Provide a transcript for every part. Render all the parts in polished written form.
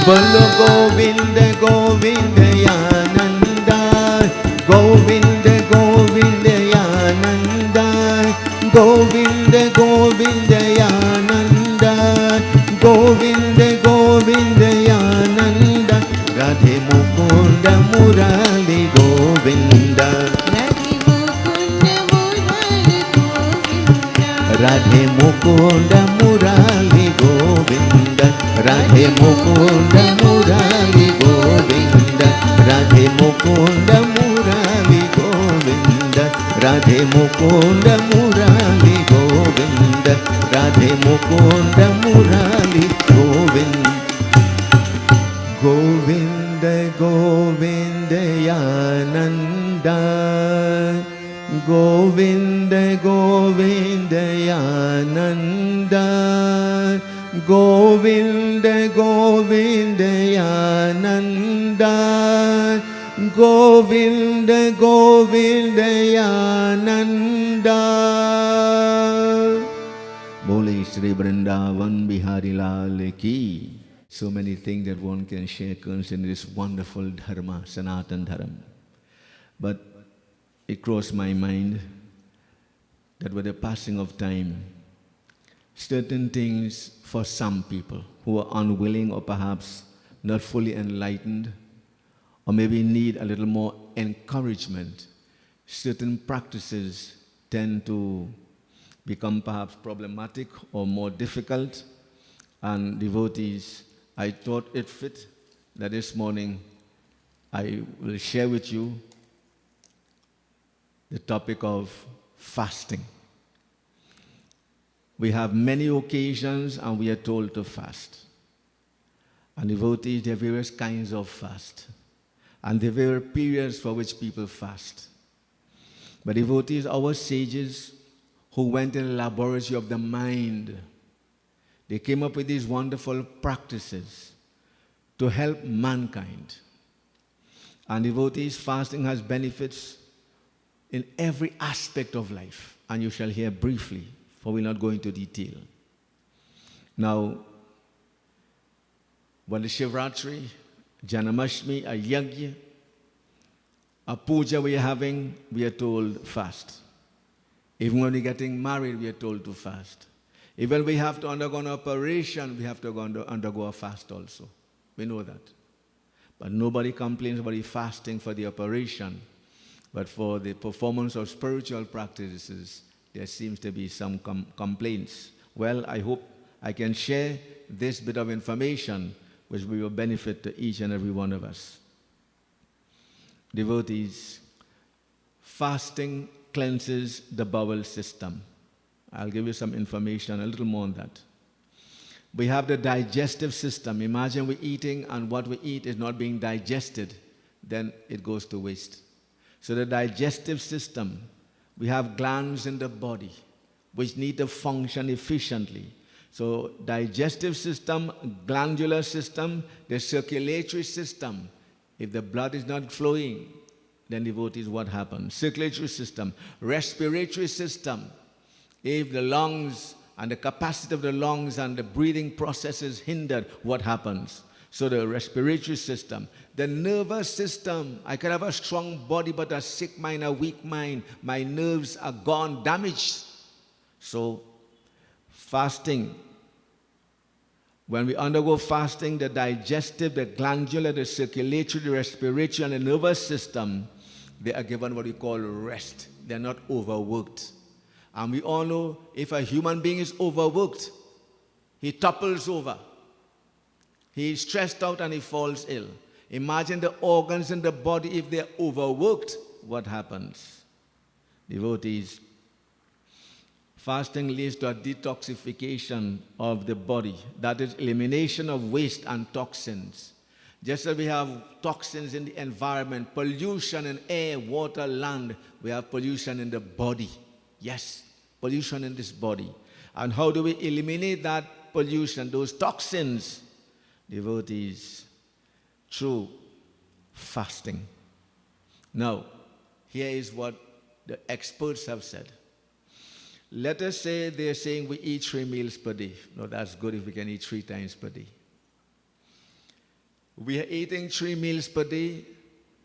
Bolo Govinda Govinda Yananda, Govinda Govinda Yananda, Govinda Govinda Yananda, Govinda Govinda Yananda, Radhe Mukunda Murali Govinda, Radhe Mukunda Murali Govinda, Radhe Mukunda Murali Govinda, Radhe Mukunda Murali Govinda, Radhe Mukunda Murali Govinda, Radhe Mukunda Murali Govinda. Govinda Govinda Yananda, Govinda Govinda Yananda, Govinda Govinda Yananda, Govinda Govinda Yananda. Bole Shri Vrindavan Bihari Lal ki. So many things that one can share concerning this wonderful dharma, Sanatan Dharma. But it crossed my mind that with the passing of time, certain things for some people who are unwilling or perhaps not fully enlightened, or maybe need a little more encouragement, certain practices tend to become perhaps problematic or more difficult. And devotees, I thought it fit that this morning I will share with you the topic of fasting. We have many occasions and we are told to fast. And devotees, there are various kinds of fast. And there are various periods for which people fast. But devotees, our sages who went in the laboratory of the mind, they came up with these wonderful practices to help mankind. And devotees, fasting has benefits in every aspect of life. And you shall hear briefly, for we'll not go into detail. Now, when the Shivratri, Janamashmi, a Yajna, a puja we are having, we are told fast. Even when we're getting married, we are told to fast. Even we have to undergo an operation, we have to undergo a fast also. We know that. But nobody complains about the fasting for the operation. But for the performance of spiritual practices, there seems to be some complaints. Well, I hope I can share this bit of information which will benefit to each and every one of us. Devotees, fasting cleanses the bowel system. I'll give you some information, a little more on that. We have the digestive system. Imagine we're eating and what we eat is not being digested, then it goes to waste. So the digestive system, we have glands in the body which need to function efficiently. So digestive system, glandular system, the circulatory system. If the blood is not flowing, then devotees, what happens? Circulatory system, respiratory system. If the lungs and the capacity of the lungs and the breathing process is hindered, what happens? So the respiratory system, the nervous system. I could have a strong body but a sick mind, a weak mind. My nerves are gone, damaged. So fasting, when we undergo fasting, the digestive, the glandular, the circulatory, the respiratory, and the nervous system, they are given what we call rest. They are not overworked. And we all know if a human being is overworked, he topples over. He is stressed out and he falls ill. Imagine the organs in the body, if they are overworked, what happens? Devotees, fasting leads to a detoxification of the body. That is elimination of waste and toxins. Just as we have toxins in the environment, pollution in air, water, land, we have pollution in the body. Yes, pollution in this body. And how do we eliminate that pollution, those toxins? Devotees, through fasting. Now, here is what the experts have said. Let us say they're saying we eat 3 meals per day. No, that's good if we can eat 3 times per day. We are eating 3 meals per day,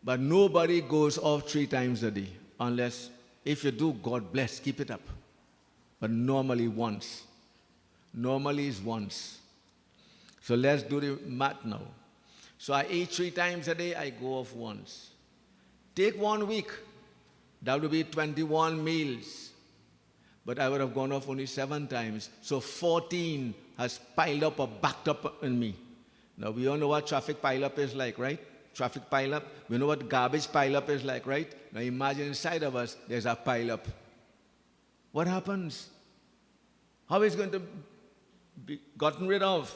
but nobody goes off 3 times a day. Unless, if you do, God bless, keep it up. But normally once. Normally is once. So let's do the math now. So I eat 3 times a day, I go off once. Take 1 week, that would be 21 meals. But I would have gone off only 7 times. So 14 has piled up or backed up in me. Now we all know what traffic pile-up is like, right? Traffic pile-up. We know what garbage pile-up is like, right? Now imagine inside of us, there's a pile-up. What happens? How is it going to be gotten rid of?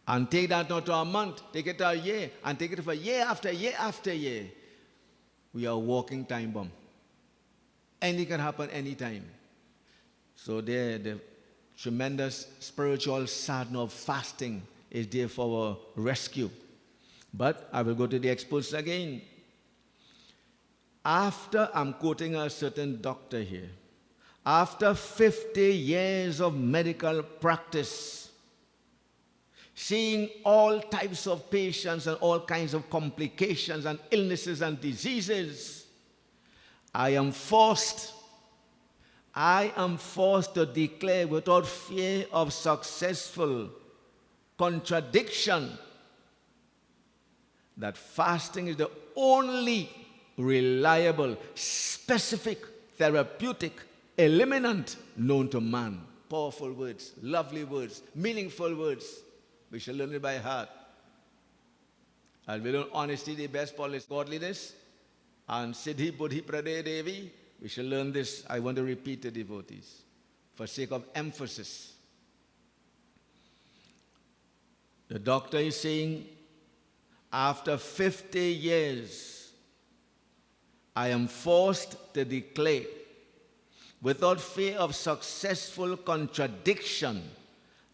And take that not to a month, take it to a year, and take it for year after year after year. We are a walking time bomb. Anything can happen anytime. So the tremendous spiritual sadness of fasting is there for our rescue. But I will go to the experts again. After, I'm quoting a certain doctor here, after 50 years of medical practice, seeing all types of patients and all kinds of complications and illnesses and diseases, I am forced to declare without fear of successful contradiction that fasting is the only reliable, specific, therapeutic eliminant known to man. Powerful words, lovely words, meaningful words. We shall learn it by heart. And we learn honesty, the best policy, godliness, and Siddhi Buddhi Prade Devi. We shall learn this. I want to repeat the devotees for sake of emphasis. The doctor is saying, after 50 years, I am forced to declare, without fear of successful contradiction,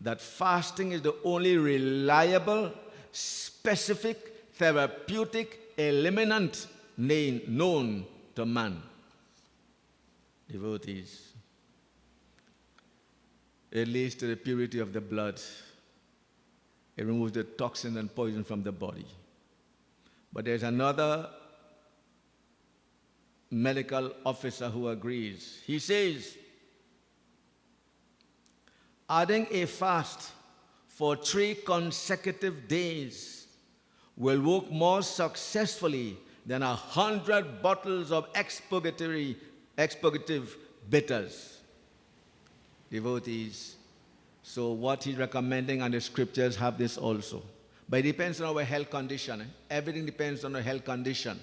that fasting is the only reliable, specific, therapeutic eliminant known to man. Devotees, it leads to the purity of the blood. It removes the toxin and poison from the body. But there's another medical officer who agrees. He says, adding a fast for 3 consecutive days will work more successfully than 100 bottles of expurgative bitters. Devotees, so what he's recommending, and the scriptures have this also. But it depends on our health condition. Everything depends on our health condition.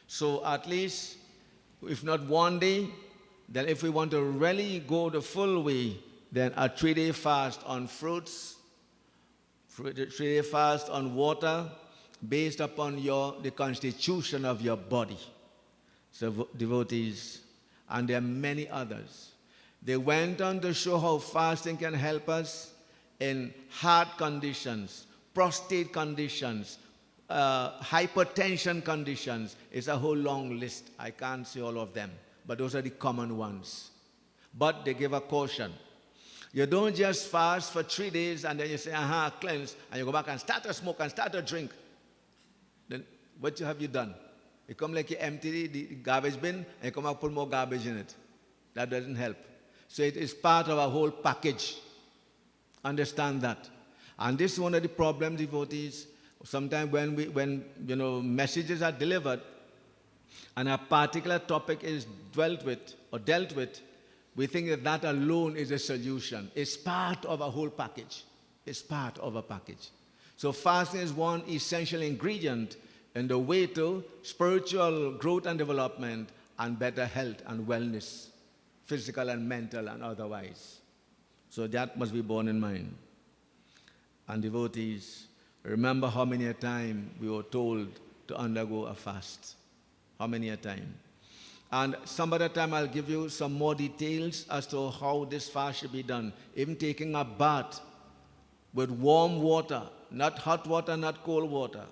So at least, if not 1 day, then if we want to really go the full way, then a 3-day fast on fruits, 3-day fast on water, based upon the constitution of your body. So devotees, and there are many others. They went on to show how fasting can help us in heart conditions, prostate conditions, hypertension conditions. It's a whole long list. I can't say all of them, but those are the common ones. But they give a caution. You don't just fast for 3 days and then you say, cleanse, and you go back and start to smoke and start to drink. Then what have you done? You come like you empty the garbage bin and you come and put more garbage in it. That doesn't help. So it is part of a whole package. Understand that. And this is one of the problems, devotees. Sometimes when messages are delivered and a particular topic is dealt with, we think that alone is a solution. It's part of a whole package. It's part of a package. So fasting is one essential ingredient in the way to spiritual growth and development and better health and wellness, physical and mental and otherwise. So that must be borne in mind. And devotees, remember how many a time we were told to undergo a fast. How many a time. And some other time I'll give you some more details as to how this fast should be done. Even taking a bath with warm water, not hot water, not cold water.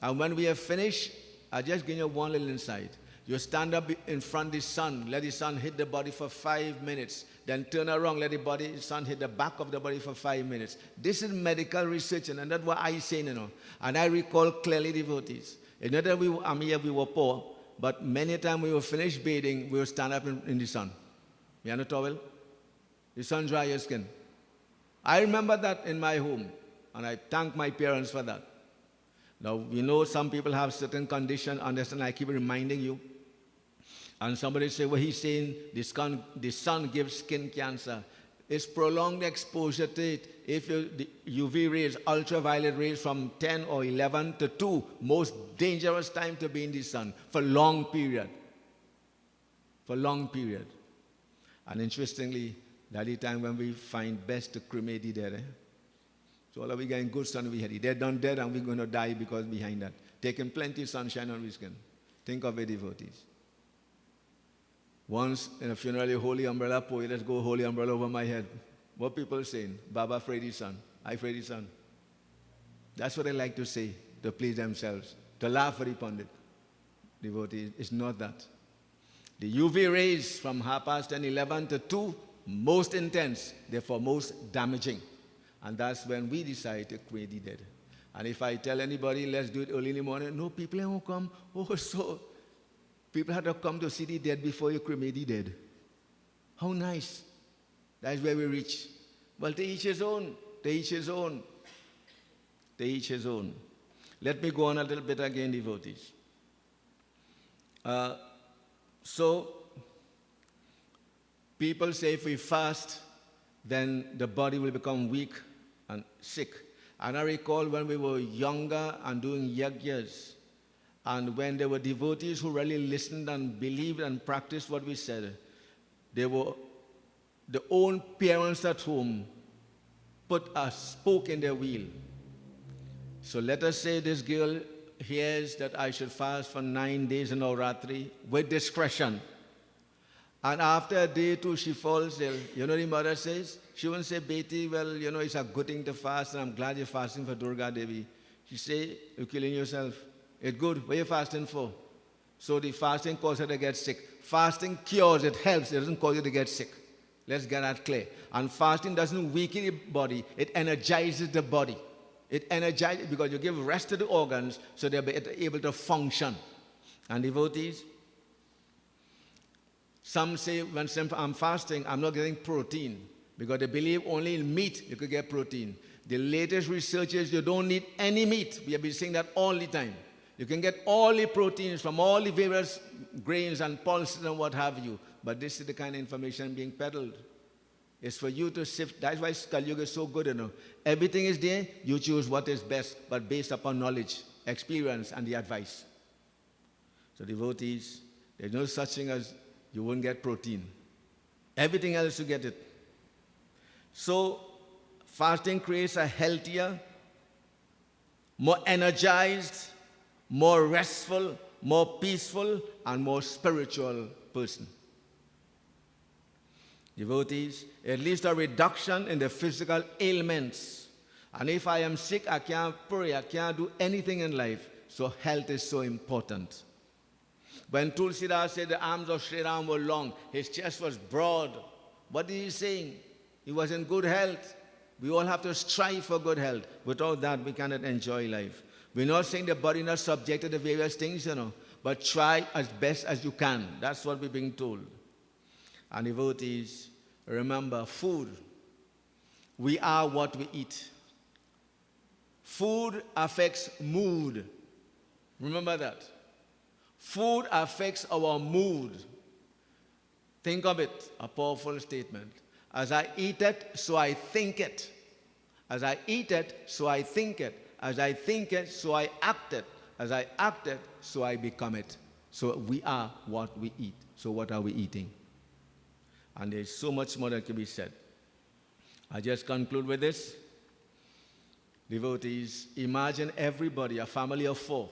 And when we have finished, I'll just give you one little insight. You stand up in front of the sun, let the sun hit the body for 5 minutes, then turn around, let the sun hit the back of the body for 5 minutes. This is medical research, and that's what I say, And I recall clearly, devotees. It's not that we were poor, but many times we will finish bathing, we will stand up in the sun. You have a towel? The sun dry your skin. I remember that in my home, and I thank my parents for that. Now, we know some people have certain conditions, understand, I keep reminding you. And somebody say, well, he's saying the sun gives skin cancer. It's prolonged exposure to it. If the UV rays, ultraviolet rays from 10 or 11 to 2, most dangerous time to be in the sun for long period. For long period. And interestingly, that's the time when we find best to cremate the dead. So all of we getting good sun we had. The dead done dead, and we're going to die because behind that. Taking plenty of sunshine on our skin. Think of it, devotees. Once in a funeral, holy umbrella pour, let's go holy umbrella over my head. What people saying? Baba Freddy's son. I Freddy's son. That's what they like to say, to please themselves, to laugh for the pundit. Devotees, it's not that. The UV rays from 10:30, 11 to 2, most intense, therefore most damaging. And that's when we decide to cremate the dead. And if I tell anybody, let's do it early in the morning, no, people won't come. Oh, so people have to come to see the dead before you cremate the dead. How nice. That's where we reach. Well, to each his own. To each his own. To each his own. Let me go on a little bit again, devotees. So, people say if we fast, then the body will become weak and sick. And I recall when we were younger and doing yagyas, and when there were devotees who really listened and believed and practiced what we said, they were the own parents at home put a spoke in their wheel. So let us say this girl hears that I should fast for 9 days in Navratri with discretion. And after a day or two, she falls ill. You know the mother says? She won't say, Beti, well, it's a good thing to fast, and I'm glad you're fasting for Durga Devi. She say, you're killing yourself. It's good. What are you fasting for? So the fasting causes her to get sick. Fasting cures, it helps. It doesn't cause you to get sick. Let's get that clear. And fasting doesn't weaken the body. It energizes the body. It energizes because you give rest to the organs so they'll be able to function. And devotees, some say when I'm fasting, I'm not getting protein because they believe only in meat you could get protein. The latest research is you don't need any meat. We have been saying that all the time. You can get all the proteins from all the various grains and pulses and what have you. But this is the kind of information being peddled. It's for you to sift. That's why Kali Yuga is so good, Everything is there. You choose what is best, but based upon knowledge, experience, and the advice. So devotees, there's no such thing as you won't get protein. Everything else you get it. So fasting creates a healthier, more energized, more restful, more peaceful, and more spiritual person. Devotees, at least a reduction in the physical ailments. And if I am sick, I can't pray, I can't do anything in life. So health is so important. When Tulsidas said the arms of Sri Ram were long, his chest was broad. What is he saying? He was in good health. We all have to strive for good health. Without that, we cannot enjoy life. We're not saying the body not subject to the various things, but try as best as you can. That's what we're being told. And devotees, remember, food. We are what we eat. Food affects mood. Remember that. Food affects our mood. Think of it, a powerful statement. As I eat it, so I think it. As I eat it, so I think it. As I think it, so I act it. As I act it, so I become it. So we are what we eat. So what are we eating? And there's so much more that can be said. I just conclude with this. Devotees, imagine everybody, a family of 4,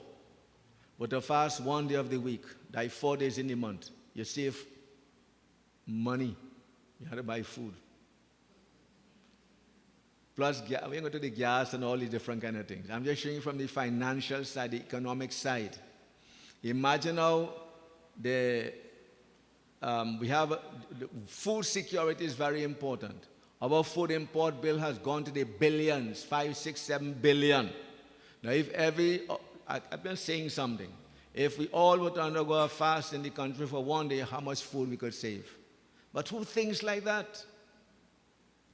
with a fast 1 day of the week, like 4 days in the month. You save money. You have to buy food. Plus, we're going to the gas and all these different kind of things. I'm just showing you from the financial side, the economic side. Imagine how we have food security is very important. Our food import bill has gone to the billions, 5, 6, 7 billion. Now, if I've been saying something. If we all were to undergo a fast in the country for one day, how much food we could save? But who thinks like that?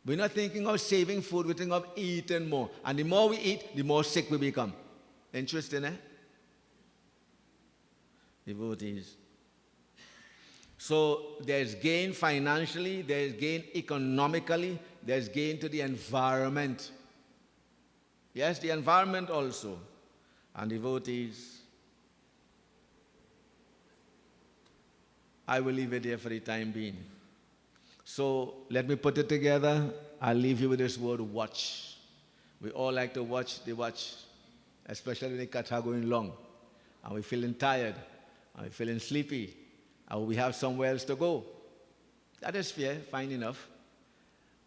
We're not thinking of saving food, we're thinking of eating more. And the more we eat, the more sick we become. Interesting, eh? Devotees. So there's gain financially, there's gain economically, there's gain to the environment. Yes, the environment also. And devotees, I will leave it there for the time being. So let me put it together. I'll leave you with this word, watch. We all like to watch the watch, especially when the kata going long, and we're feeling tired, and we're feeling sleepy, and we have somewhere else to go. That is fair, fine enough.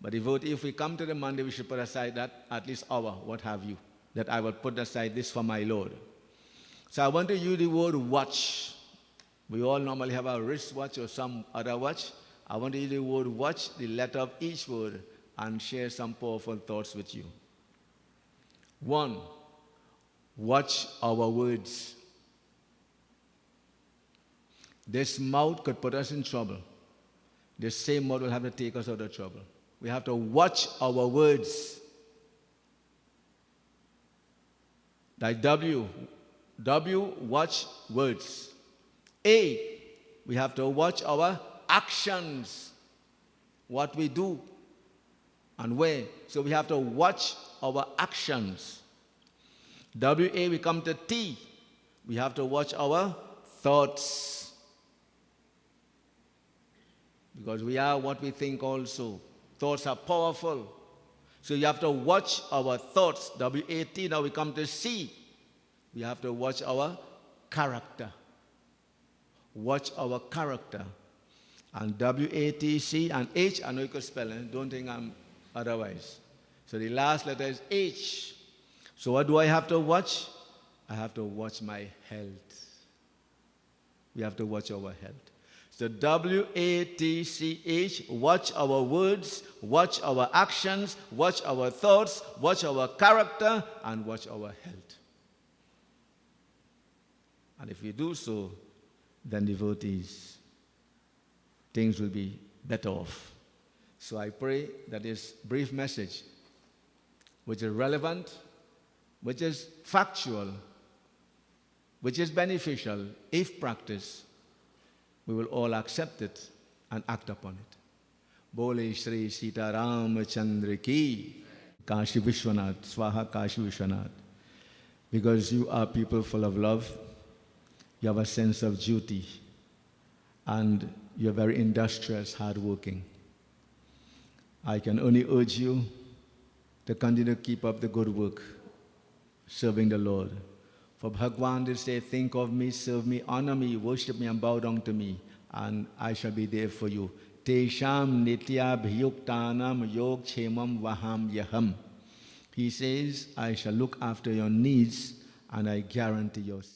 But if we come to the Monday, we should put aside that at least hour, what have you, that I will put aside this for my Lord. So I want to use the word watch. We all normally have a wristwatch or some other watch. I want to use the word watch, the letter of each word, and share some powerful thoughts with you. 1, watch our words. This mouth could put us in trouble. This same mouth will have to take us out of trouble. We have to watch our words. Like W, watch words. A, we have to watch our actions, what we do and where. So we have to watch our actions. W-A, we come to T. We have to watch our thoughts. Because we are what we think also. Thoughts are powerful. So you have to watch our thoughts. W-A-T. Now we come to C. We have to watch our character. Watch our character. And W-A-T-C and H, I know you could spell it. Don't think I'm otherwise. So the last letter is H. So what do I have to watch? I have to watch my health. We have to watch our health. So W-A-T-C-H, watch our words, watch our actions, watch our thoughts, watch our character, and watch our health. And if we do so, then devotees, things will be better off. So I pray that this brief message, which is relevant, which is factual, which is beneficial, if practiced, we will all accept it and act upon it. Bole Shri Sita Ramachandra Ki, Kashi Vishwanath, Swaha Kashi Vishwanath. Because you are people full of love, you have a sense of duty, and you're very industrious, hardworking. I can only urge you to continue to keep up the good work, serving the Lord. For Bhagwan did say, think of me, serve me, honor me, worship me, and bow down to me, and I shall be there for you. Tesham nitya bhyuktanam yog chemam vaham yaham. He says, I shall look after your needs, and I guarantee yours.